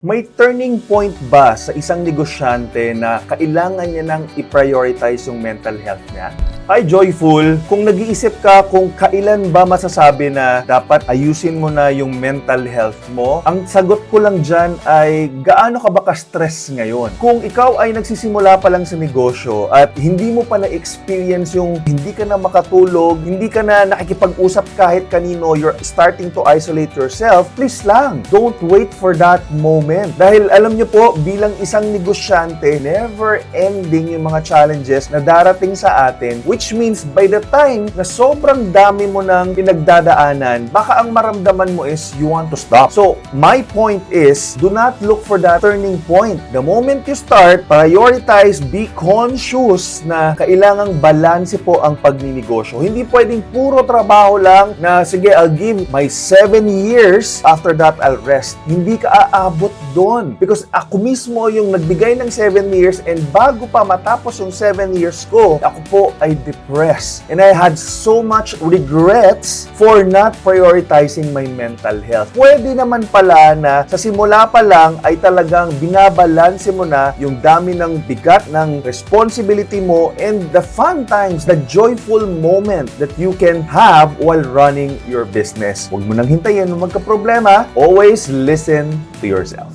May turning point ba sa isang negosyante na kailangan niya nang i-prioritize yung mental health niya? Hi, Joyful! Kung nag-iisip ka kung kailan ba masasabi na dapat ayusin mo na yung mental health mo, ang sagot ko lang dyan ay gaano ka ba ka-stress ngayon? Kung ikaw ay nagsisimula pa lang sa negosyo at hindi mo pa na-experience yung hindi ka na makatulog, hindi ka na nakikipag-usap kahit kanino, you're starting to isolate yourself, please lang, don't wait for that moment. Dahil alam nyo po, bilang isang negosyante, never ending yung mga challenges na darating sa atin, which means by the time na sobrang dami mo nang pinagdadaanan, baka ang maramdaman mo is you want to stop. So, my point is, do not look for that turning point. The moment you start, prioritize, be conscious na kailangang balanse po ang pagninegosyo. Hindi pwedeng puro trabaho lang na, sige, I'll give my 7 years, after that I'll rest. Hindi ka aabot doon. Because ako mismo yung nagbigay ng 7 years and bago pa matapos yung 7 years ko, ako po ay depressed. And I had so much regrets for not prioritizing my mental health. Pwede naman pala na sa simula pa lang ay talagang binabalanse mo na yung dami ng bigat ng responsibility mo and the fun times, the joyful moment that you can have while running your business. Huwag mo nang hintayin na magka-problema. Always listen to yourself.